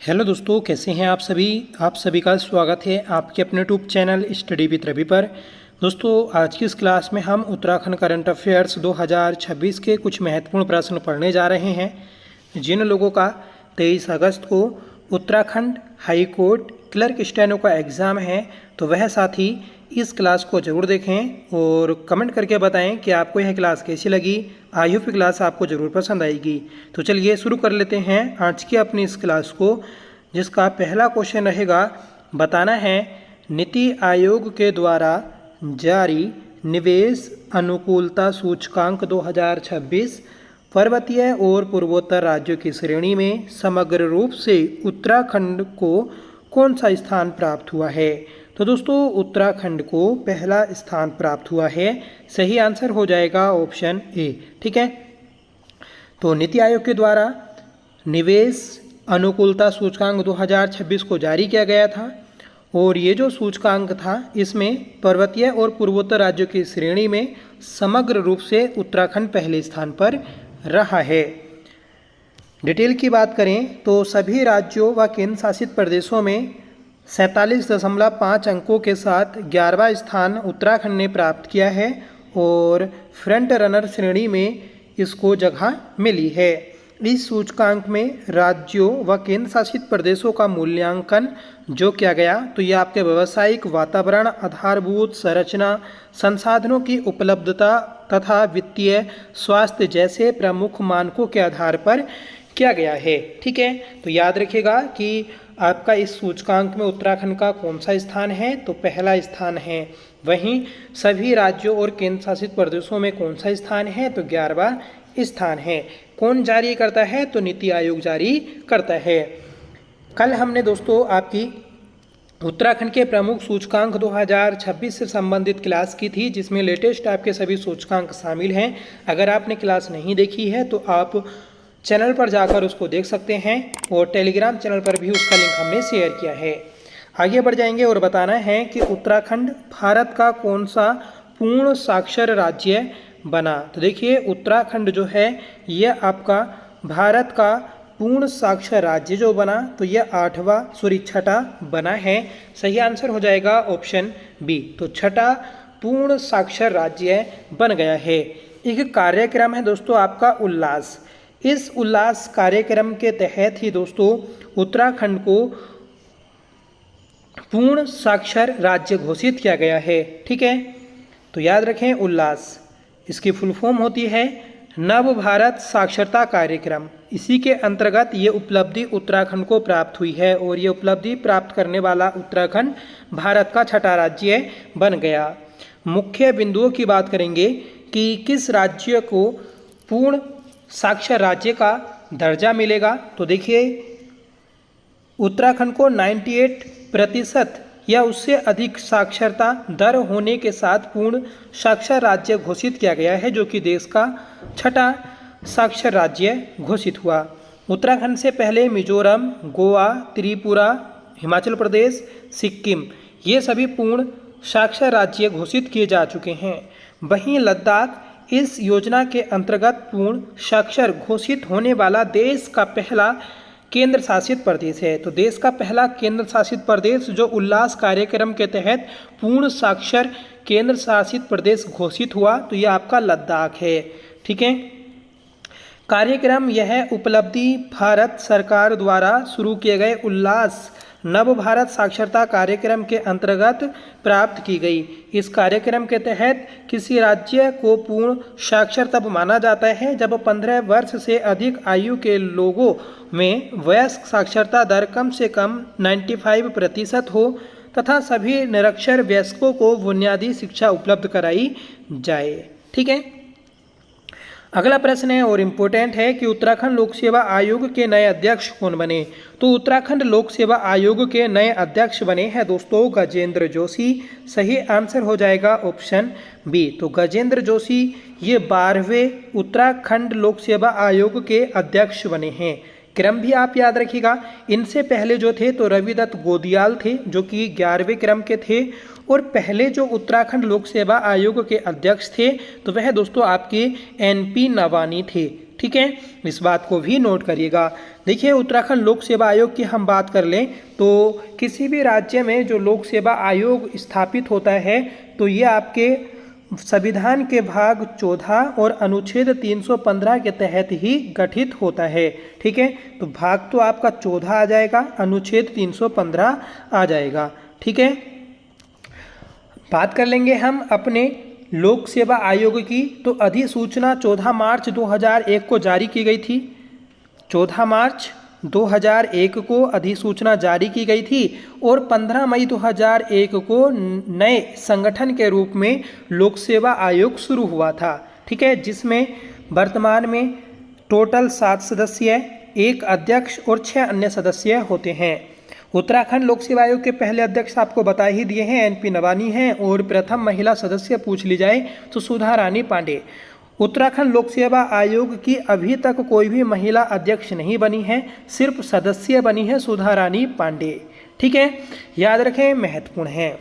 Hello दोस्तों, कैसे हैं आप सभी का स्वागत है आपके अपने YouTube channel study with Ravi पर। दोस्तों, आज की इस क्लास में हम उत्तराखंड करंट अफेयर्स 2026 के कुछ महत्वपूर्ण प्रश्न पढ़ने जा रहे हैं। जिन लोगों का 23 अगस्त को Uttarakhand high court clerk steno का एग्ज़ाम है तो वह साथी इस क्लास को ज़रूर देखें और कमेंट करके बताएं कि आपको यह क्लास कैसी लगी। आई होप क्लास आपको ज़रूर पसंद आएगी। तो चलिए शुरू कर लेते हैं आज की अपनी इस क्लास को, जिसका पहला क्वेश्चन रहेगा, बताना है नीति आयोग के द्वारा जारी निवेश अनुकूलता सूचकांक 2026 पर्वतीय और पूर्वोत्तर राज्यों की श्रेणी में समग्र रूप से उत्तराखंड को कौन सा स्थान प्राप्त हुआ है। तो दोस्तों, उत्तराखंड को पहला स्थान प्राप्त हुआ है। सही आंसर हो जाएगा ऑप्शन ए। ठीक है, तो नीति आयोग के द्वारा निवेश अनुकूलता सूचकांक 2026 को जारी किया गया था और ये जो सूचकांक था इसमें पर्वतीय और पूर्वोत्तर राज्यों की श्रेणी में समग्र रूप से उत्तराखंड पहले स्थान पर रहा है। डिटेल की बात करें तो सभी राज्यों व केंद्र शासित प्रदेशों में 47.5 अंकों के साथ 11वां स्थान उत्तराखंड ने प्राप्त किया है और फ्रंट रनर श्रेणी में इसको जगह मिली है। इस सूचकांक में राज्यों व केंद्र शासित प्रदेशों का मूल्यांकन जो किया गया तो ये आपके व्यावसायिक वातावरण, आधारभूत संरचना, संसाधनों की उपलब्धता तथा वित्तीय स्वास्थ्य जैसे प्रमुख मानकों के आधार पर किया गया है। ठीक है, तो याद रखिएगा कि आपका इस सूचकांक में उत्तराखंड का कौन सा स्थान है, तो पहला स्थान है। वहीं सभी राज्यों और केंद्र शासित प्रदेशों में कौन सा स्थान है, तो 11वां स्थान है। कौन जारी करता है, तो नीति आयोग जारी करता है। कल हमने दोस्तों आपकी उत्तराखंड के प्रमुख सूचकांक 2026 से संबंधित क्लास की थी, जिसमें लेटेस्ट आपके सभी सूचकांक शामिल हैं। अगर आपने क्लास नहीं देखी है तो आप चैनल पर जाकर उसको देख सकते हैं और टेलीग्राम चैनल पर भी उसका लिंक हमने शेयर किया है। आगे बढ़ जाएंगे और बताना है कि उत्तराखंड भारत का कौन सा पूर्ण साक्षर राज्य बना। तो देखिए, उत्तराखंड जो है यह आपका भारत का पूर्ण साक्षर राज्य जो बना तो यह 6ठा बना है। सही आंसर हो जाएगा ऑप्शन बी। तो 6ठा पूर्ण साक्षर राज्य बन गया है। एक कार्यक्रम है दोस्तों आपका उल्लास। इस उल्लास कार्यक्रम के तहत ही दोस्तों उत्तराखंड को पूर्ण साक्षर राज्य घोषित किया गया है। ठीक है, तो याद रखें उल्लास, इसकी फुल फॉर्म होती है नव भारत साक्षरता कार्यक्रम। इसी के अंतर्गत ये उपलब्धि उत्तराखंड को प्राप्त हुई है और ये उपलब्धि प्राप्त करने वाला उत्तराखंड भारत का 6ठा राज्य बन गया। मुख्य बिंदुओं की बात करेंगे कि किस राज्य को पूर्ण साक्षर राज्य का दर्जा मिलेगा। तो देखिए, उत्तराखंड को 98% या उससे अधिक साक्षरता दर होने के साथ पूर्ण साक्षर राज्य घोषित किया गया है, जो कि देश का 6ठा साक्षर राज्य घोषित हुआ। उत्तराखंड से पहले मिजोरम, गोवा, त्रिपुरा, हिमाचल प्रदेश, सिक्किम ये सभी पूर्ण साक्षर राज्य घोषित किए जा चुके हैं। वहीं लद्दाख इस योजना के अंतर्गत पूर्ण साक्षर घोषित होने वाला देश का पहला केंद्र शासित प्रदेश है। तो देश का पहला केंद्र शासित प्रदेश जो उल्लास कार्यक्रम के तहत पूर्ण साक्षर केंद्र शासित प्रदेश घोषित हुआ तो यह आपका लद्दाख है। ठीक है, कार्यक्रम यह उपलब्धि भारत सरकार द्वारा शुरू किए गए उल्लास नव भारत साक्षरता कार्यक्रम के अंतर्गत प्राप्त की गई। इस कार्यक्रम के तहत किसी राज्य को पूर्ण साक्षर तब माना जाता है जब 15 वर्ष से अधिक आयु के लोगों में वयस्क साक्षरता दर कम से कम 95% हो तथा सभी निरक्षर वयस्कों को बुनियादी शिक्षा उपलब्ध कराई जाए। ठीक है, अगला प्रश्न है और इम्पोर्टेंट है कि उत्तराखंड लोक सेवा आयोग के नए अध्यक्ष कौन बने। तो उत्तराखंड लोक सेवा आयोग के नए अध्यक्ष बने हैं दोस्तों गजेंद्र जोशी। सही आंसर हो जाएगा ऑप्शन बी। तो गजेंद्र जोशी ये 12वें उत्तराखंड लोक सेवा आयोग के अध्यक्ष बने हैं। क्रम भी आप याद रखिएगा, इनसे पहले जो थे तो रविदत्त गोदियाल थे जो कि 11वें क्रम के थे और पहले जो उत्तराखंड लोक सेवा आयोग के अध्यक्ष थे तो वह दोस्तों आपके NP नवानी थे। ठीक है, इस बात को भी नोट करिएगा। देखिए, उत्तराखंड लोक सेवा आयोग की हम बात कर लें तो किसी भी राज्य में जो लोक सेवा आयोग स्थापित होता है तो ये आपके संविधान के भाग 14 और अनुच्छेद 315 के तहत ही गठित होता है। ठीक है, तो भाग तो आपका 14 आ जाएगा, अनुच्छेद 315 आ जाएगा। ठीक है, बात कर लेंगे हम अपने लोक सेवा आयोग की। तो अधिसूचना 14 मार्च 2001 को जारी की गई थी। 14 मार्च 2001 को अधिसूचना जारी की गई थी और 15 मई 2001 को नए संगठन के रूप में लोक सेवा आयोग शुरू हुआ था। ठीक है, जिसमें वर्तमान में टोटल 7 सदस्य, 1 अध्यक्ष और 6 अन्य सदस्य होते हैं। उत्तराखंड लोक सेवा आयोग के पहले अध्यक्ष आपको बता ही दिए हैं, NP नवानी हैं, और प्रथम महिला सदस्य पूछ ली जाए तो सुधा रानी पांडे। उत्तराखंड लोक सेवा आयोग की अभी तक कोई भी महिला अध्यक्ष नहीं बनी है, सिर्फ सदस्य बनी है सुधा रानी पांडे। ठीक है, याद रखें, महत्वपूर्ण है।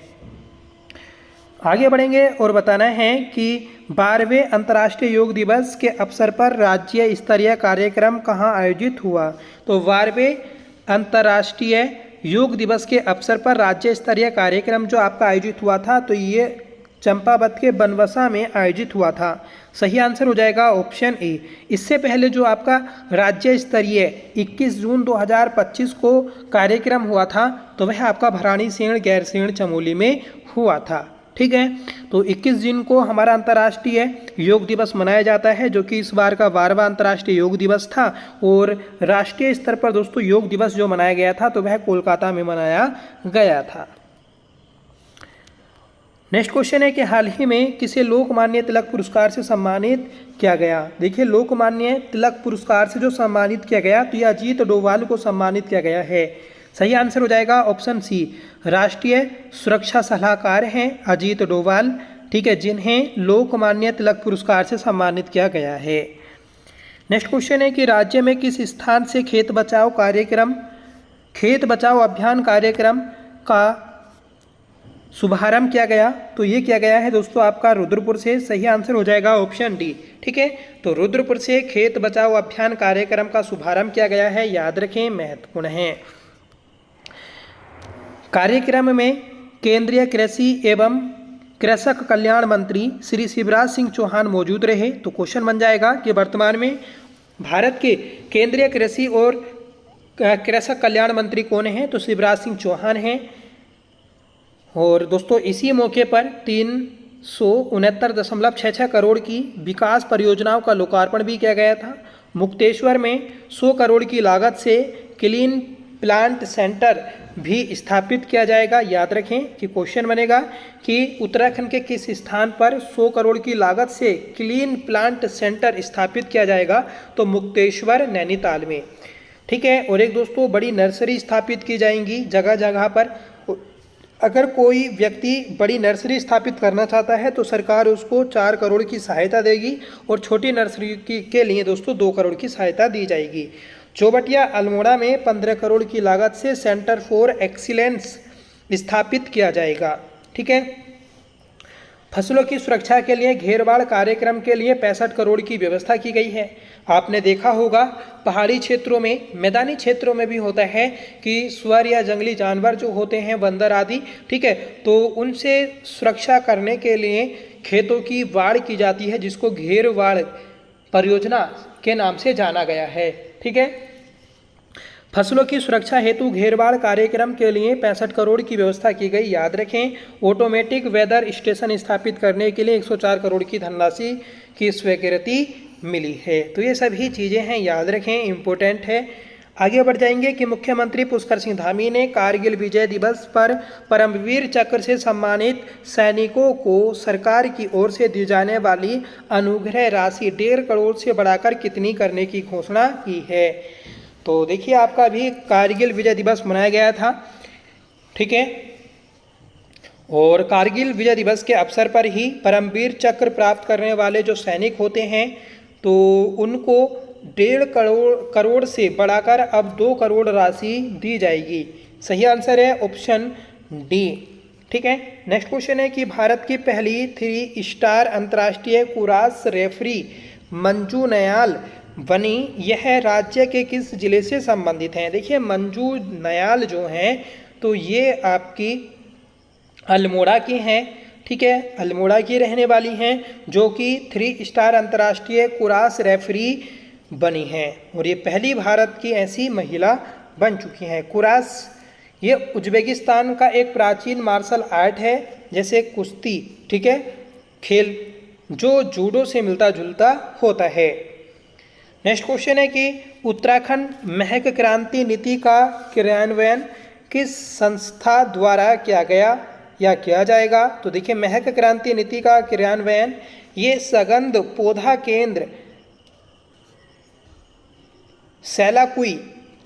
आगे बढ़ेंगे और बताना है कि 12वें अंतर्राष्ट्रीय योग दिवस के अवसर पर राज्य स्तरीय कार्यक्रम कहाँ आयोजित हुआ। तो 12वें अंतर्राष्ट्रीय योग दिवस के अवसर पर राज्य स्तरीय कार्यक्रम जो आपका आयोजित हुआ था तो ये चंपावत के बनवसा में आयोजित हुआ था। सही आंसर हो जाएगा ऑप्शन ए। इससे पहले जो आपका राज्य स्तरीय 21 जून 2025 को कार्यक्रम हुआ था तो वह आपका भराड़ीसेण गैरसेण चमोली में हुआ था। ठीक है, तो 21 जून को हमारा अंतर्राष्ट्रीय योग दिवस मनाया जाता है, जो कि इस बार का 12वां अंतर्राष्ट्रीय योग दिवस था। और राष्ट्रीय स्तर पर दोस्तों योग दिवस जो मनाया गया था तो वह कोलकाता में मनाया गया था। नेक्स्ट क्वेश्चन है कि हाल ही में किसे लोकमान्य तिलक पुरस्कार से सम्मानित किया गया। देखिए, लोकमान्य तिलक पुरस्कार से जो सम्मानित किया गया तो यह अजीत डोभाल को सम्मानित किया गया है। सही आंसर हो जाएगा ऑप्शन सी। राष्ट्रीय सुरक्षा सलाहकार हैं अजीत डोभाल। ठीक है, जिन्हें लोकमान्य तिलक पुरस्कार से सम्मानित किया गया है। नेक्स्ट क्वेश्चन है कि राज्य में किस स्थान से खेत बचाओ अभियान कार्यक्रम का शुभारंभ किया गया। तो ये किया गया है दोस्तों आपका रुद्रपुर से। सही आंसर हो जाएगा ऑप्शन डी। ठीक है, तो रुद्रपुर से खेत बचाओ अभियान कार्यक्रम का शुभारंभ किया गया है, याद रखें, महत्वपूर्ण है। कार्यक्रम में केंद्रीय कृषि एवं कृषक कल्याण मंत्री श्री शिवराज सिंह चौहान मौजूद रहे। तो क्वेश्चन बन जाएगा कि वर्तमान में भारत के केंद्रीय कृषि और कृषक कल्याण मंत्री कौन हैं। तो शिवराज सिंह चौहान हैं। और दोस्तों इसी मौके पर 369.66 करोड़ की विकास परियोजनाओं का लोकार्पण भी किया गया था। मुक्तेश्वर में 100 करोड़ की लागत से क्लीन प्लांट सेंटर भी स्थापित किया जाएगा। याद रखें कि क्वेश्चन बनेगा कि उत्तराखंड के किस स्थान पर 100 करोड़ की लागत से क्लीन प्लांट सेंटर स्थापित किया जाएगा। तो मुक्तेश्वर नैनीताल में। ठीक है, और एक दोस्तों बड़ी नर्सरी स्थापित की जाएंगी जगह जगह पर। अगर कोई व्यक्ति बड़ी नर्सरी स्थापित करना चाहता है तो सरकार उसको 4 करोड़ की सहायता देगी और छोटी नर्सरी के लिए दोस्तों 2 करोड़ की सहायता दी जाएगी। चौबटिया अल्मोड़ा में 15 करोड़ की लागत से सेंटर फॉर एक्सीलेंस स्थापित किया जाएगा। ठीक है, फसलों की सुरक्षा के लिए घेरबाड़ कार्यक्रम के लिए 65 करोड़ की व्यवस्था की गई है। आपने देखा होगा पहाड़ी क्षेत्रों में, मैदानी क्षेत्रों में भी होता है कि सुअर या जंगली जानवर जो होते हैं, बंदर आदि, ठीक है, तो उनसे सुरक्षा करने के लिए खेतों की बाड़ की जाती है, जिसको घेरबाड़ परियोजना के नाम से जाना गया है। ठीक है, फसलों की सुरक्षा हेतु घेरबाड़ कार्यक्रम के लिए 65 करोड़ की व्यवस्था की गई। याद रखें, ऑटोमेटिक वेदर स्टेशन स्थापित करने के लिए 104 करोड़ की धनराशि की स्वीकृति मिली है। तो ये सभी चीज़ें हैं, याद रखें, इम्पोर्टेंट है। आगे बढ़ जाएंगे कि मुख्यमंत्री पुष्कर सिंह धामी ने कारगिल विजय दिवस पर परमवीर चक्र से सम्मानित सैनिकों को सरकार की ओर से दी जाने वाली अनुग्रह राशि 1.5 करोड़ से बढ़ाकर कितनी करने की घोषणा की है। तो देखिए, आपका भी कारगिल विजय दिवस मनाया गया था। ठीक है, और कारगिल विजय दिवस के अवसर पर ही परमवीर चक्र प्राप्त करने वाले जो सैनिक होते हैं तो उनको 1.5 करोड़ से बढ़ाकर अब 2 करोड़ राशि दी जाएगी। सही आंसर है ऑप्शन डी। ठीक है, नेक्स्ट क्वेश्चन है कि भारत की पहली 3 स्टार अंतर्राष्ट्रीय कुराश रेफरी मंजू नयाल बनी, यह राज्य के किस जिले से संबंधित हैं? देखिए मंजू नयाल जो हैं तो ये आपकी अल्मोड़ा की हैं, ठीक है, अल्मोड़ा की रहने वाली हैं, जो कि 3 स्टार अंतर्राष्ट्रीय कुरास रेफरी बनी हैं और ये पहली भारत की ऐसी महिला बन चुकी हैं। कुरास ये उज्बेकिस्तान का एक प्राचीन मार्शल आर्ट है, जैसे कुश्ती, ठीक है, खेल जो जूडो से मिलता जुलता होता है। नेक्स्ट क्वेश्चन है कि उत्तराखंड महक क्रांति नीति का क्रियान्वयन किस संस्था द्वारा किया गया या किया जाएगा? तो देखिए महक क्रांति नीति का क्रियान्वयन ये सगंध पौधा केंद्र सैलाकुई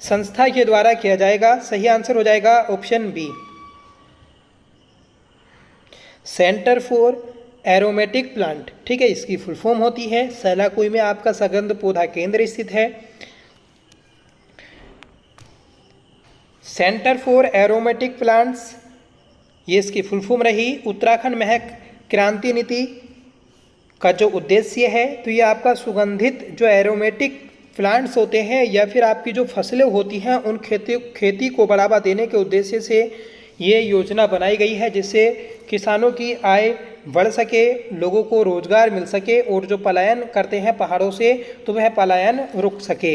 संस्था के द्वारा किया जाएगा। सही आंसर हो जाएगा option B, centre for aromatic plant, ठीक है, इसकी फुल फॉर्म होती है। सैलाकुई में आपका सगंध पौधा केंद्र स्थित है। सेंटर फॉर एरोमेटिक प्लांट्स ये इसकी फुल फॉर्म रही। उत्तराखंड महक क्रांति नीति का जो उद्देश्य है तो ये आपका सुगंधित जो एरोमेटिक प्लांट्स होते हैं या फिर आपकी जो फसलें होती हैं उन खेती को बढ़ावा देने के उद्देश्य से ये योजना बनाई गई है, जिससे किसानों की आय बढ़ सके, लोगों को रोजगार मिल सके और जो पलायन करते हैं पहाड़ों से तो वह पलायन रुक सके।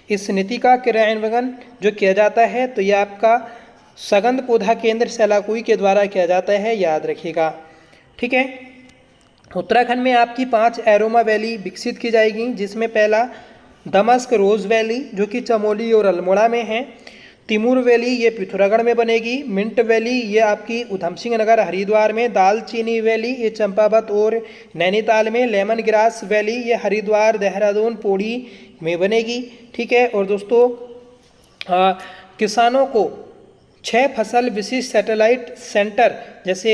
इस नीति का क्रियान्वयन जो किया जाता है तो यह आपका सगंध पौधा केंद्र सैलाकुई के द्वारा किया जाता है, याद रखिएगा, ठीक है। उत्तराखंड में आपकी 5 एरोमा वैली विकसित की जाएगी, जिसमें पहला दमस्क रोज वैली जो कि चमोली और अल्मोड़ा में है। तिमूर वैली ये पिथौरागढ़ में बनेगी। मिंट वैली ये आपकी उधम सिंह नगर हरिद्वार में। दालचीनी वैली ये चंपावत और नैनीताल में। लेमन ग्रास वैली ये हरिद्वार, देहरादून, पौड़ी में बनेगी, ठीक है। और दोस्तों किसानों को 6 फसल विशिष्ट सैटेलाइट सेंटर जैसे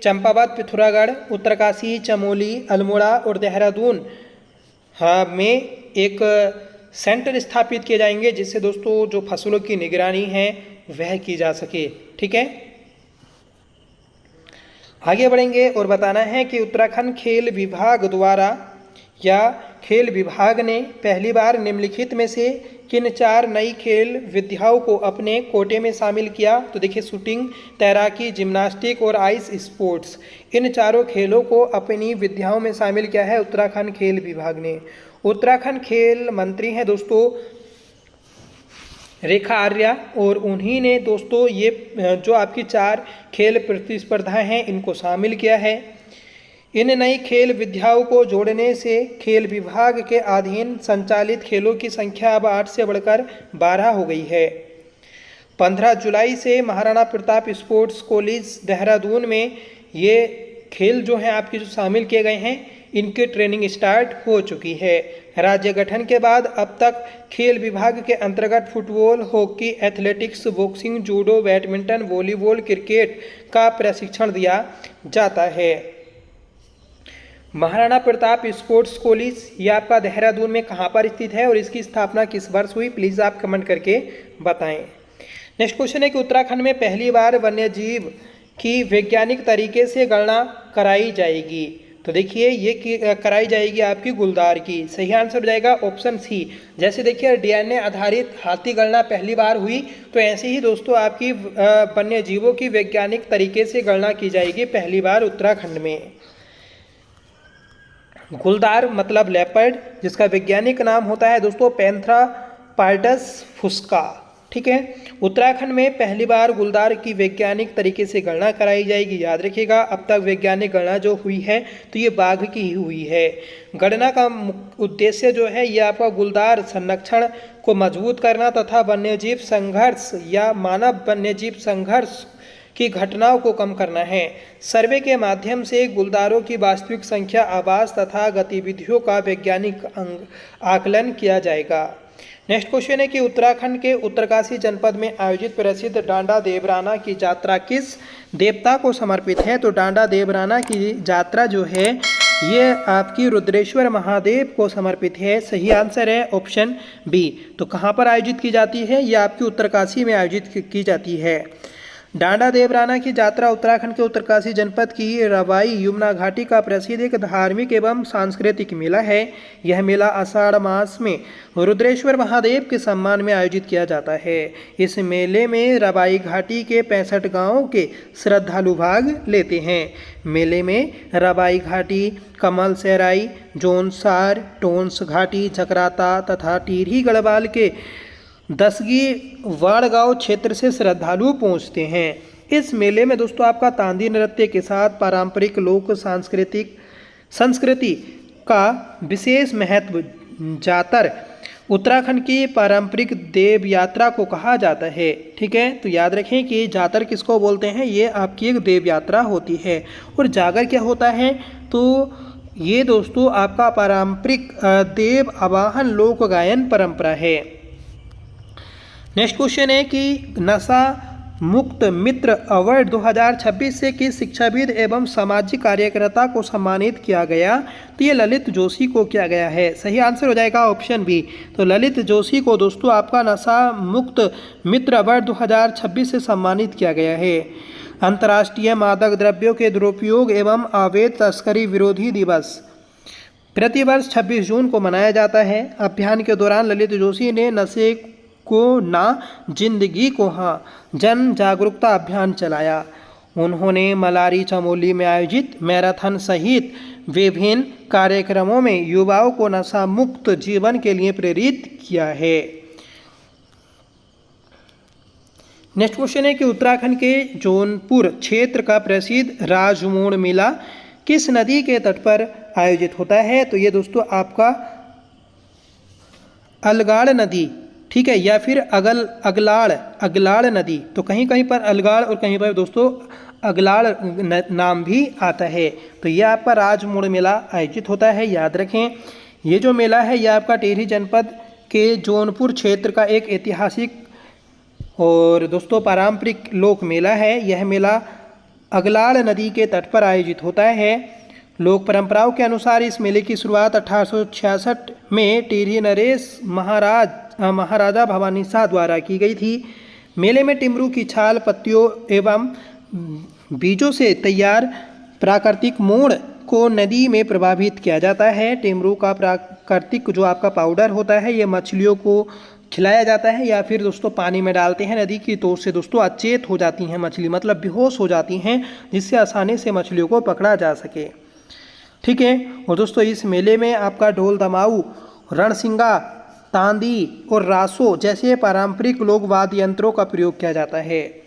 चंपावत, पिथौरागढ़, उत्तरकाशी, चमोली, अल्मोड़ा और देहरादून में एक सेंटर स्थापित किए जाएंगे, जिससे दोस्तों जो फसलों की निगरानी है वह की जा सके, ठीक है। आगे बढ़ेंगे और बताना है कि उत्तराखंड खेल विभाग द्वारा या खेल विभाग ने पहली बार निम्नलिखित में से किन 4 नई खेल विधाओं को अपने कोटे में शामिल किया? तो देखिए शूटिंग, तैराकी, जिम्नास्टिक और आइस स्पोर्ट्स, इन चारों खेलों को अपनी विधाओं में शामिल किया है उत्तराखंड खेल विभाग ने। उत्तराखंड खेल मंत्री हैं दोस्तों रेखा आर्या और उन्हीं ने दोस्तों ये जो आपकी 4 खेल प्रतिस्पर्धाएं हैं इनको शामिल किया है। इन नई खेल विधाओं को जोड़ने से खेल विभाग के अधीन संचालित खेलों की संख्या अब 8 से बढ़कर 12 हो गई है। 15 जुलाई से महाराणा प्रताप स्पोर्ट्स कॉलेज देहरादून में ये खेल जो हैं आपके जो शामिल किए गए हैं इनकी ट्रेनिंग स्टार्ट हो चुकी है। राज्य गठन के बाद अब तक खेल विभाग के अंतर्गत football, hockey, athletics, boxing, judo, badminton, volleyball, cricket का प्रशिक्षण दिया जाता है। महाराणा प्रताप स्पोर्ट्स कॉलेज ये आपका देहरादून में कहाँ पर स्थित है और इसकी स्थापना किस वर्ष हुई? प्लीज़ आप कमेंट करके बताएं। नेक्स्ट क्वेश्चन है कि उत्तराखंड में पहली बार वन्यजीव की वैज्ञानिक तरीके से गणना कराई जाएगी। तो देखिए ये कराई जाएगी आपकी गुलदार की। सही आंसर हो जाएगा ऑप्शन सी। जैसे देखिए डीएनए आधारित हाथी गणना पहली बार हुई, तो ऐसे ही दोस्तों आपकी वन्य जीवों की वैज्ञानिक तरीके से गणना की जाएगी पहली बार उत्तराखंड में। गुलदार मतलब लेपर्ड, जिसका वैज्ञानिक नाम होता है दोस्तों पैंथरा पार्टस फुस्का, ठीक है। उत्तराखंड में पहली बार गुलदार की वैज्ञानिक तरीके से गणना कराई जाएगी। याद रखिएगा अब तक वैज्ञानिक गणना जो हुई है तो ये बाघ की ही हुई है। गणना का उद्देश्य जो है ये आपका गुलदार संरक्षण को मजबूत करना तथा वन्यजीव संघर्ष या मानव वन्यजीव संघर्ष की घटनाओं को कम करना है। सर्वे के माध्यम से गुलदारों की वास्तविक संख्या, आवास तथा गतिविधियों का वैज्ञानिक आकलन किया जाएगा। नेक्स्ट क्वेश्चन है कि उत्तराखंड के उत्तरकाशी जनपद में आयोजित प्रसिद्ध डांडा देवराना की यात्रा किस देवता को समर्पित है? तो डांडा देवराना की यात्रा जो है ये आपकी रुद्रेश्वर महादेव को समर्पित है। सही आंसर है ऑप्शन बी। तो कहाँ पर आयोजित की जाती है? ये आपकी उत्तरकाशी में आयोजित की जाती है। डांडा देवराना की यात्रा उत्तराखंड के उत्तरकाशी जनपद की रवाई यमुना घाटी का प्रसिद्ध एक धार्मिक एवं सांस्कृतिक मेला है। यह मेला आषाढ़ मास में रुद्रेश्वर महादेव के सम्मान में आयोजित किया जाता है। इस मेले में रवाई घाटी के 65 गांवों के श्रद्धालु भाग लेते हैं। मेले में रवाई घाटी, कमल सहराई, जोनसार, टोंस घाटी, चक्राता तथा टिहरी गढ़वाल के दसगी वाड़गांव क्षेत्र से श्रद्धालु पहुंचते हैं। इस मेले में दोस्तों आपका तांदी नृत्य के साथ पारंपरिक लोक संस्कृति का विशेष महत्व जातर उत्तराखंड की पारंपरिक देव यात्रा को कहा जाता है। ठीक है, तो याद रखें कि जातर किसको बोलते हैं, ये आपकी एक देव यात्रा होती है। और जागर क्या होता है, तो ये दोस्तों आपका पारंपरिक देव आवाहन लोक गायन परंपरा है। नेक्स्ट क्वेश्चन है कि नशा मुक्त मित्र अवार्ड 2026 से किस शिक्षाविद एवं सामाजिक कार्यकर्ता को सम्मानित किया गया, तो ये ललित जोशी को किया गया है। सही आंसर हो जाएगा ऑप्शन बी। तो ललित जोशी को दोस्तों आपका नशा मुक्त मित्र अवार्ड 2026 से सम्मानित किया गया है। अंतर्राष्ट्रीय मादक द्रव्यों के दुरुपयोग एवं अवैध तस्करी विरोधी दिवस प्रतिवर्ष 26 जून को मनाया जाता है। अभियान के दौरान ललित जोशी ने नशे को ना जिंदगी को हाँ जन जागरूकता अभियान चलाया। उन्होंने मलारी चमोली में आयोजित मैराथन सहित विभिन्न कार्यक्रमों में युवाओं को नशा मुक्त जीवन के लिए प्रेरित किया है। नेक्स्ट क्वेश्चन है कि उत्तराखंड के जौनपुर क्षेत्र का प्रसिद्ध राजमोड़ मेला किस नदी के तट पर आयोजित होता है, तो ये दोस्तों आपका अलगाड़ नदी, ठीक है, या फिर अगलाड़ नदी। तो कहीं कहीं पर अलगाड़ और कहीं पर दोस्तों अगलाड़ नाम भी आता है। तो यह आपका राजमोड़ मेला आयोजित होता है, याद रखें। ये जो मेला है यह आपका टिहरी जनपद के जौनपुर क्षेत्र का एक ऐतिहासिक और दोस्तों पारंपरिक लोक मेला है। यह मेला अगलाड़ नदी के तट पर आयोजित होता है। लोक परंपराओं के अनुसार इस मेले की शुरुआत 1866 में टिहरी नरेश महाराजा भवानी शाह द्वारा की गई थी। मेले में टिमरू की छाल, पत्तियों एवं बीजों से तैयार प्राकृतिक मोड़ को नदी में प्रवाहित किया जाता है। टिमरू का प्राकृतिक जो आपका पाउडर होता है ये मछलियों को खिलाया जाता है या फिर दोस्तों पानी में डालते हैं नदी की, तो उससे दोस्तों अचेत हो जाती हैं मछली, मतलब बेहोश हो जाती हैं, जिससे आसानी से मछलियों को पकड़ा जा सके। ठीक है, और दोस्तों इस मेले में आपका ढोल दमाऊ, रणसिंगा, तांदी और रासो जैसे पारंपरिक लोक वाद्य यंत्रों का प्रयोग किया जाता है।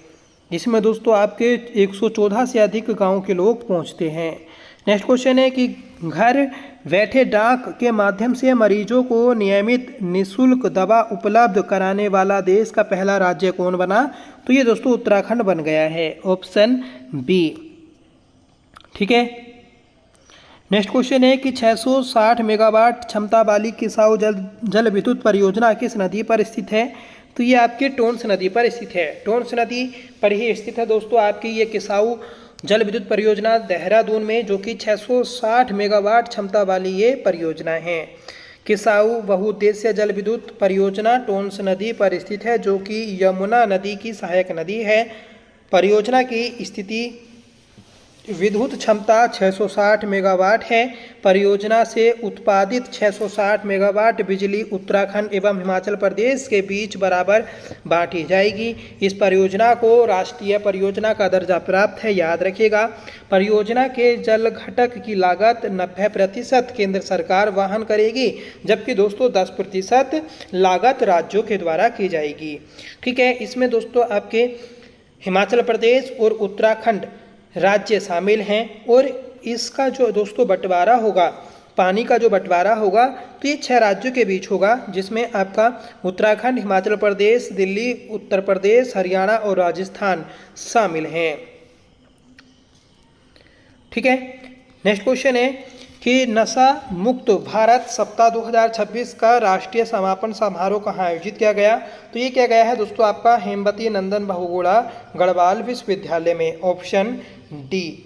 इसमें दोस्तों आपके 114 से अधिक गांव के लोग पहुंचते हैं। नेक्स्ट क्वेश्चन है कि घर बैठे डाक के माध्यम से मरीजों को नियमित निःशुल्क दवा उपलब्ध कराने वाला देश का पहला राज्य कौन बना, तो ये दोस्तों उत्तराखंड बन गया है, ऑप्शन बी। ठीक है, नेक्स्ट क्वेश्चन है कि 660 मेगावाट क्षमता वाली किसाऊ जल विद्युत परियोजना किस नदी पर स्थित है, तो ये आपके टोंस नदी पर स्थित है। टोंस नदी पर ही स्थित है दोस्तों आपकी ये किसाऊ जल विद्युत परियोजना देहरादून में, जो कि 660 मेगावाट क्षमता वाली ये परियोजना है। किसाऊ बहुउद्देश्य जल विद्युत परियोजना टोंस नदी पर स्थित है, जो कि यमुना नदी की सहायक नदी है। परियोजना की स्थिति विद्युत क्षमता 660 मेगावाट है। परियोजना से उत्पादित 660 मेगावाट बिजली उत्तराखंड एवं हिमाचल प्रदेश के बीच बराबर बांटी जाएगी। इस परियोजना को राष्ट्रीय परियोजना का दर्जा प्राप्त है, याद रखिएगा। परियोजना के जल घटक की लागत 90% केंद्र सरकार वहन करेगी, जबकि दोस्तों 10% लागत राज्यों के द्वारा की जाएगी। ठीक है, इसमें दोस्तों आपके हिमाचल प्रदेश और उत्तराखंड राज्य शामिल हैं, और इसका जो दोस्तों बंटवारा होगा, पानी का जो बंटवारा होगा, तो ये 6 राज्यों के बीच होगा, जिसमें आपका उत्तराखंड, हिमाचल प्रदेश, दिल्ली, उत्तर प्रदेश, हरियाणा और राजस्थान शामिल हैं। ठीक है, नेक्स्ट क्वेश्चन है कि नशा मुक्त भारत सप्ताह 2026 का राष्ट्रीय समापन समारोह कहाँ आयोजित किया गया, तो ये किया गया है दोस्तों आपका हेमवती नंदन बहुगुणा गढ़वाल विश्वविद्यालय में, ऑप्शन डी।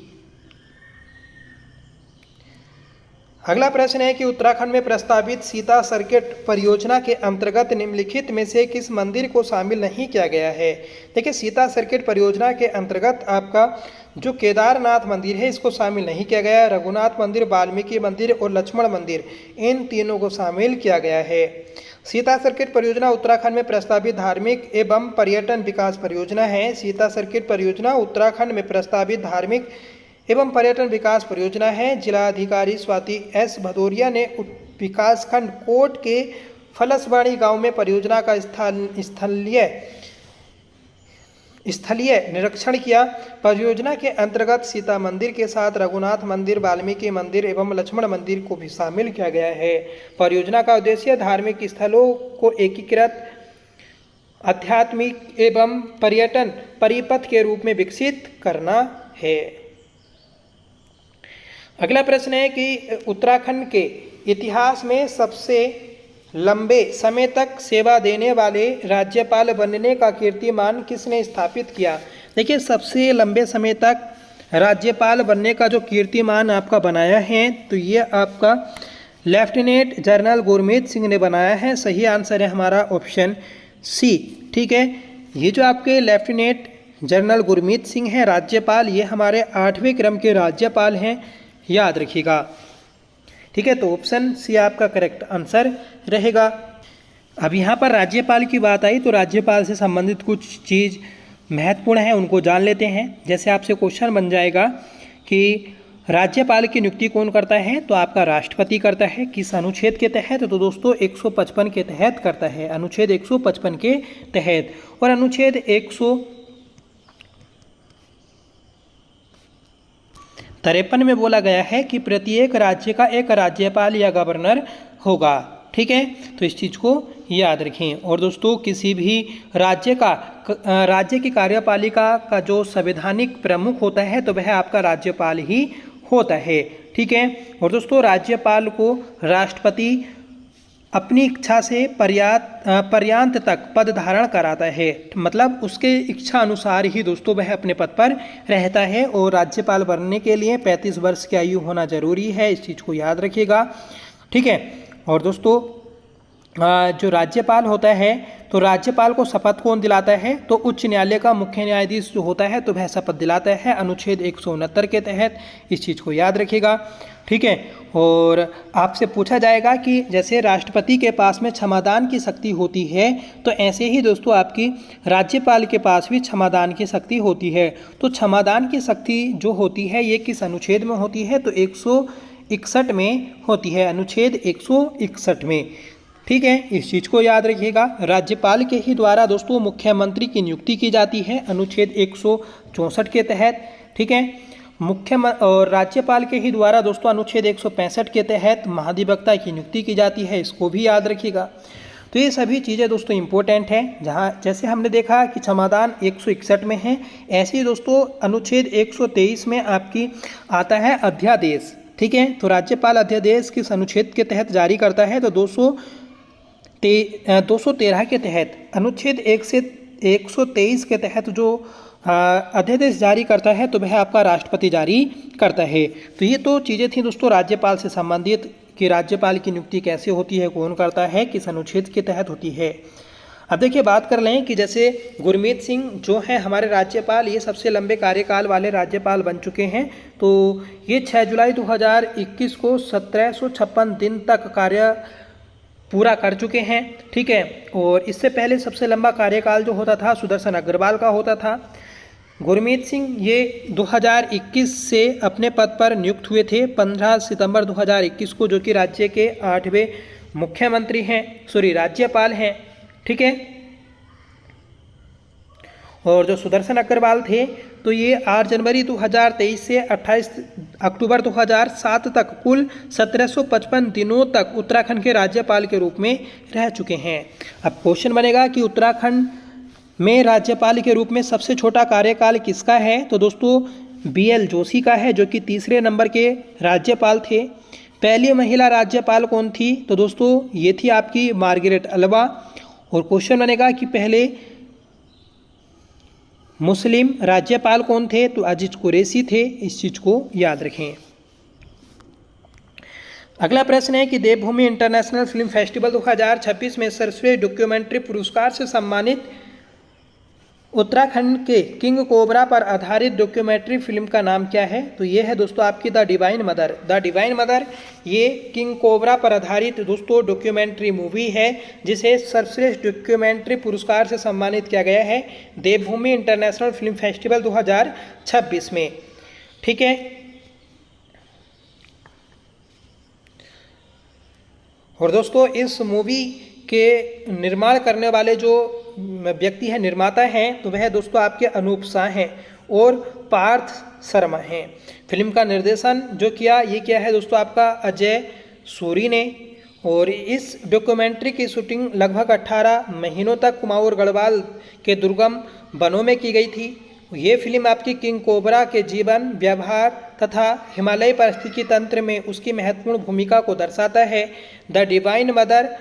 अगला प्रश्न है कि उत्तराखंड में प्रस्तावित सीता सर्किट परियोजना के अंतर्गत निम्नलिखित में से किस मंदिर को शामिल नहीं किया गया है। देखिए, सीता सर्किट परियोजना के अंतर्गत आपका जो केदारनाथ मंदिर है इसको शामिल नहीं किया गया है। रघुनाथ मंदिर, वाल्मीकि मंदिर और लक्ष्मण मंदिर, इन तीनों को शामिल किया गया है। सीता सर्किट परियोजना उत्तराखंड में प्रस्तावित धार्मिक एवं पर्यटन विकास परियोजना है। सीता सर्किट परियोजना उत्तराखंड में प्रस्तावित धार्मिक एवं पर्यटन विकास परियोजना है। जिलाधिकारी स्वाति एस भदौरिया ने विकासखंड कोट के फलसवाड़ी गांव में परियोजना का स्थलीय निरीक्षण किया। परियोजना के अंतर्गत सीता मंदिर के साथ रघुनाथ मंदिर, वाल्मीकि मंदिर एवं लक्ष्मण मंदिर को भी शामिल किया गया है। परियोजना का उद्देश्य धार्मिक स्थलों को एकीकृत आध्यात्मिक एवं पर्यटन परिपथ के रूप में विकसित करना है। अगला प्रश्न है कि उत्तराखंड के इतिहास में सबसे लंबे समय तक सेवा देने वाले राज्यपाल बनने का कीर्तिमान किसने स्थापित किया। देखिए, सबसे लंबे समय तक राज्यपाल बनने का जो कीर्तिमान आपका बनाया है तो ये आपका लेफ्टिनेंट जनरल गुरमीत सिंह ने बनाया है। सही आंसर है हमारा ऑप्शन सी। ठीक है, ये जो आपके लेफ्टिनेंट जनरल गुरमीत सिंह हैं राज्यपाल, ये हमारे 8वें क्रम के राज्यपाल हैं, याद रखिएगा। ठीक है, तो ऑप्शन सी आपका करेक्ट आंसर रहेगा। अब यहाँ पर राज्यपाल की बात आई तो राज्यपाल से संबंधित कुछ चीज़ महत्वपूर्ण है, उनको जान लेते हैं। जैसे आपसे क्वेश्चन बन जाएगा कि राज्यपाल की नियुक्ति कौन करता है, तो आपका राष्ट्रपति करता है। किस अनुच्छेद के तहत, तो दोस्तों 155 के तहत करता है, अनुच्छेद 155 के तहत। और अनुच्छेद 153 में बोला गया है कि प्रत्येक राज्य का एक राज्यपाल या गवर्नर होगा। ठीक है, तो इस चीज़ को याद रखें। और दोस्तों, किसी भी राज्य की कार्यपालिका का जो संवैधानिक प्रमुख होता है तो वह आपका राज्यपाल ही होता है। ठीक है, और दोस्तों राज्यपाल को राष्ट्रपति अपनी इच्छा से पर्यांत तक पद धारण कराता है, मतलब उसके इच्छा अनुसार ही दोस्तों वह अपने पद पर रहता है। और राज्यपाल बनने के लिए 35 वर्ष की आयु होना जरूरी है, इस चीज़ को याद रखिएगा। ठीक है, और दोस्तों जो राज्यपाल होता है तो राज्यपाल को शपथ कौन दिलाता है, तो उच्च न्यायालय का मुख्य न्यायाधीश जो होता है तो वह शपथ दिलाता है, अनुच्छेद 169 के तहत। इस चीज़ को याद रखिएगा। ठीक है, और आपसे पूछा जाएगा कि जैसे राष्ट्रपति के पास में क्षमादान की शक्ति होती है तो ऐसे ही दोस्तों आपकी राज्यपाल के पास भी क्षमादान की शक्ति होती है। तो क्षमादान की शक्ति जो होती है ये किस अनुच्छेद में होती है, तो 161 में होती है, अनुच्छेद 161 में। ठीक है, इस चीज़ को याद रखिएगा। राज्यपाल के ही द्वारा दोस्तों मुख्यमंत्री की नियुक्ति की जाती है, अनुच्छेद 164 के तहत। ठीक है, और राज्यपाल के ही द्वारा दोस्तों अनुच्छेद 165 के तहत महाधिवक्ता की नियुक्ति की जाती है, इसको भी याद रखिएगा। तो ये सभी चीज़ें दोस्तों इंपॉर्टेंट हैं। जहाँ जैसे हमने देखा कि क्षमादान 161 में है, ऐसे ही दोस्तों अनुच्छेद 123 में आपकी आता है अध्यादेश। ठीक है, तो राज्यपाल अध्यादेश किस अनुच्छेद के तहत जारी करता है, तो 213 के तहत, अनुच्छेद 1 से 123 के तहत जो अध्यादेश जारी करता है तो वह आपका राष्ट्रपति जारी करता है। तो ये तो चीज़ें थी दोस्तों राज्यपाल से संबंधित कि राज्यपाल की नियुक्ति कैसे होती है, कौन करता है, किस अनुच्छेद के तहत होती है। अब देखिए बात कर लें कि जैसे गुरमीत सिंह जो है हमारे राज्यपाल, ये सबसे लंबे कार्यकाल वाले राज्यपाल बन चुके हैं। तो ये 6 जुलाई 2021 को 1756 दिन तक कार्य पूरा कर चुके हैं। ठीक है, और इससे पहले सबसे लंबा कार्यकाल जो होता था सुदर्शन अग्रवाल का होता था। गुरमीत सिंह ये 2021 से अपने पद पर नियुक्त हुए थे 15 सितंबर 2021 को, जो कि राज्य के 8वें मुख्यमंत्री हैं, राज्यपाल हैं। ठीक है, और जो सुदर्शन अग्रवाल थे तो ये 8 जनवरी 2023 से 28 अक्टूबर 2007 तक कुल 1755 दिनों तक उत्तराखंड के राज्यपाल के रूप में रह चुके हैं। अब क्वेश्चन बनेगा कि उत्तराखंड में राज्यपाल के रूप में सबसे छोटा कार्यकाल किसका है, तो दोस्तों BL जोशी का है, जो कि 3रे नंबर के राज्यपाल थे। पहली महिला राज्यपाल कौन थी, तो दोस्तों ये थी आपकी मार्गरेट अल्वा। और क्वेश्चन बनेगा कि पहले मुस्लिम राज्यपाल कौन थे, तो अजीज कुरैशी थे। इस चीज़ को याद रखें। अगला प्रश्न है कि देवभूमि इंटरनेशनल फिल्म फेस्टिवल 2026 में सर्वश्रेष्ठ डॉक्यूमेंट्री पुरस्कार से सम्मानित उत्तराखंड के किंग कोबरा पर आधारित डॉक्यूमेंट्री फिल्म का नाम क्या है? तो ये है दोस्तों आपकी the divine mother. The divine mother ये किंग कोबरा पर आधारित दोस्तों डॉक्यूमेंट्री मूवी है जिसे सर्वश्रेष्ठ डॉक्यूमेंट्री पुरस्कार से सम्मानित किया गया है देवभूमि इंटरनेशनल फिल्म फेस्टिवल 2026 में। ठीक है, और दोस्तों इस मूवी के निर्माण करने वाले जो व्यक्ति हैं, निर्माता हैं, तो वह दोस्तों आपके अनूप शाह हैं और पार्थ शर्मा हैं। फिल्म का निर्देशन जो किया ये क्या है दोस्तों आपका अजय सूरी ने, और इस डॉक्यूमेंट्री की शूटिंग लगभग 18 महीनों तक कुमाऊं गढ़वाल के दुर्गम वनों में की गई थी। ये फिल्म आपकी किंग कोबरा के जीवन, व्यवहार तथा हिमालय पारिस्थितिकी तंत्र में उसकी महत्वपूर्ण भूमिका को दर्शाता है। द डिवाइन मदर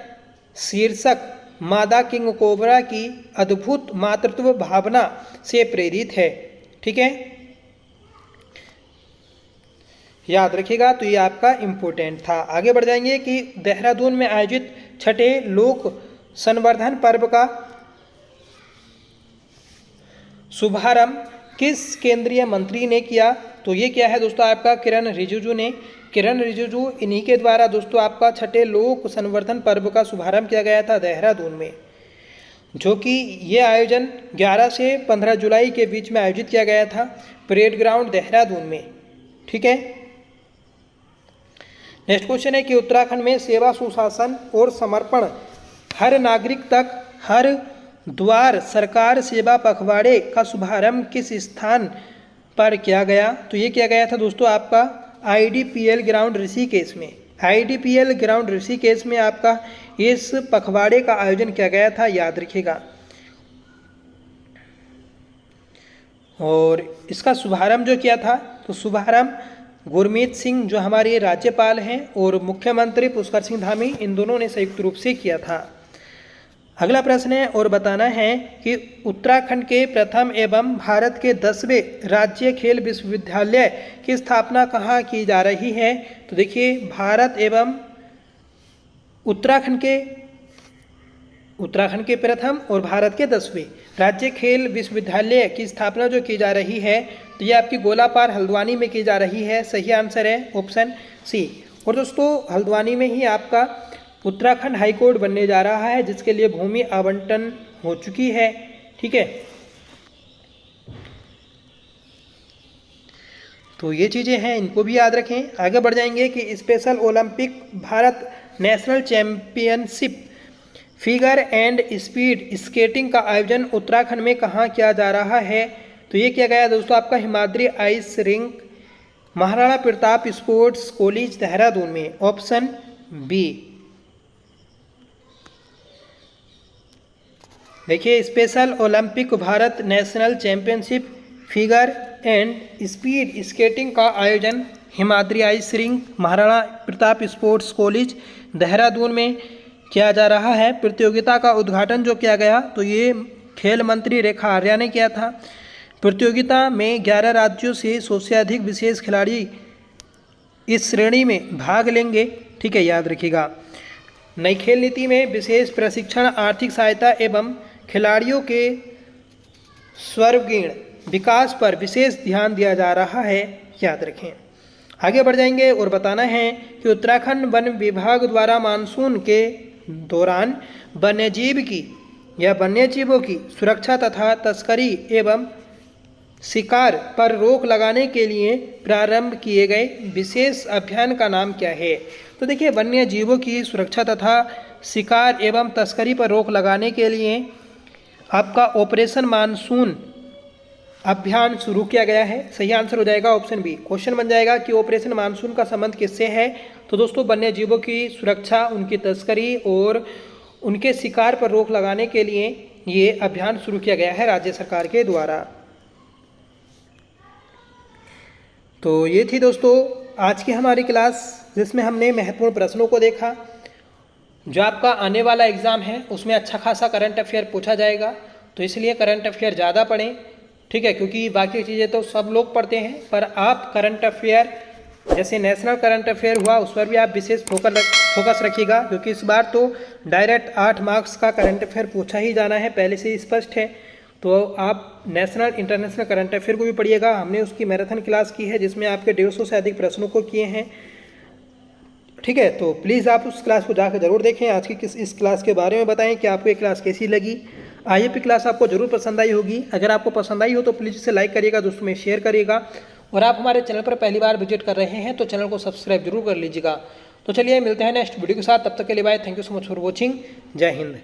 शीर्षक मादा किंग कोबरा की अद्भुत मातृत्व भावना से प्रेरित है। ठीक है, याद रखिएगा, तो ये आपका इम्पोर्टेंट था। आगे बढ़ जाएंगे कि देहरादून में आयोजित छठे लोक संवर्धन पर्व का शुभारंभ किस केंद्रीय मंत्री ने किया? तो ये क्या है दोस्तों आपका किरण रिजिजू ने। किरण रिजिजू इन्हीं के द्वारा दोस्तों आपका छठे लोक संवर्धन पर्व का शुभारंभ किया गया था देहरादून में, जो कि ये आयोजन 11 से 15 जुलाई के बीच में आयोजित किया गया था परेड ग्राउंड देहरादून में। ठीक है, नेक्स्ट क्वेश्चन है कि उत्तराखंड में सेवा, सुशासन और समर्पण हर नागरिक तक हर द्वार सरकार सेवा पखवाड़े का शुभारंभ किस स्थान पर किया गया? तो ये किया गया था दोस्तों आपका IDPL ग्राउंड ऋषिकेश में। IDPL ग्राउंड ऋषिकेश में आपका इस पखवाड़े का आयोजन किया गया था, याद रखिएगा। और इसका शुभारंभ जो किया था, तो शुभारंभ गुरमीत सिंह जो हमारे राज्यपाल हैं और मुख्यमंत्री पुष्कर सिंह धामी, इन दोनों ने संयुक्त रूप से किया था। अगला प्रश्न है और बताना है कि उत्तराखंड के प्रथम एवं भारत के 10वें राज्य खेल विश्वविद्यालय की स्थापना कहाँ की जा रही है? तो देखिए, भारत एवं उत्तराखंड के प्रथम और भारत के 10वें राज्य खेल विश्वविद्यालय की स्थापना जो की जा रही है, तो ये आपकी गोलापार हल्द्वानी में की जा रही है। सही आंसर है ऑप्शन सी। और दोस्तों हल्द्वानी में ही आपका उत्तराखंड हाईकोर्ट बनने जा रहा है, जिसके लिए भूमि आवंटन हो चुकी है। ठीक है, तो ये चीज़ें हैं, इनको भी याद रखें। आगे बढ़ जाएंगे कि special Olympic Bharat national championship figure and speed skating का आयोजन उत्तराखंड में कहाँ किया जा रहा है? तो ये किया गया दोस्तों आपका Himadri ice rink Maharana Pratap sports college Dehradun में, ऑप्शन बी। देखिए, special Olympic Bharat national championship figure and speed skating का आयोजन Himadri ice rink Maharana Pratap sports college Dehradun में किया जा रहा है। प्रतियोगिता का उद्घाटन जो किया गया, तो ये खेल मंत्री रेखा आर्या ने किया था। प्रतियोगिता में 11 राज्यों से 100 से अधिक विशेष खिलाड़ी इस श्रेणी में भाग लेंगे। ठीक है, याद रखिएगा। नई खेल नीति में विशेष प्रशिक्षण, आर्थिक सहायता एवं खिलाड़ियों के सर्वांगीण विकास पर विशेष ध्यान दिया जा रहा है, याद रखें। आगे बढ़ जाएंगे और बताना है कि उत्तराखंड वन विभाग द्वारा मानसून के दौरान वन्यजीवों की सुरक्षा तथा तस्करी एवं शिकार पर रोक लगाने के लिए प्रारंभ किए गए विशेष अभियान का नाम क्या है? तो देखिए, वन्य जीवों की सुरक्षा तथा शिकार एवं तस्करी पर रोक लगाने के लिए आपका ऑपरेशन मानसून अभियान शुरू किया गया है। सही आंसर हो जाएगा ऑप्शन बी। क्वेश्चन बन जाएगा कि ऑपरेशन मानसून का संबंध किससे है? तो दोस्तों वन्य जीवों की सुरक्षा, उनकी तस्करी और उनके शिकार पर रोक लगाने के लिए ये अभियान शुरू किया गया है राज्य सरकार के द्वारा। तो ये थी दोस्तों आज की हमारी क्लास, जिसमें हमने महत्वपूर्ण प्रश्नों को देखा। जो आपका आने वाला एग्ज़ाम है उसमें अच्छा खासा करंट अफेयर पूछा जाएगा, तो इसलिए करंट अफेयर ज़्यादा पढ़ें। ठीक है, क्योंकि बाकी चीज़ें तो सब लोग पढ़ते हैं, पर आप करंट अफेयर जैसे नेशनल करंट अफेयर हुआ उस पर भी आप विशेष फोकस रखिएगा, क्योंकि इस बार तो डायरेक्ट 8 मार्क्स का करंट अफेयर पूछा ही जाना है, पहले से ही स्पष्ट है। तो आप नेशनल इंटरनेशनल करंट अफेयर को भी पढ़िएगा। हमने उसकी मैराथन क्लास की है जिसमें आपके 150 से अधिक प्रश्नों को किए हैं, ठीक है। तो प्लीज़ आप उस क्लास को जाकर जरूर देखें। आज की इस क्लास के बारे में बताएं कि आपको ये क्लास कैसी लगी। IAP क्लास आपको जरूर पसंद आई होगी। अगर आपको पसंद आई हो तो प्लीज़ इसे लाइक करिएगा, दोस्तों में शेयर करिएगा, और आप हमारे चैनल पर पहली बार विजिट कर रहे हैं तो चैनल को सब्सक्राइब जरूर कर लीजिएगा। तो चलिए मिलते हैं नेक्स्ट वीडियो के साथ, तब तक के लिए bye. Thank you so much for watching. जय हिंद।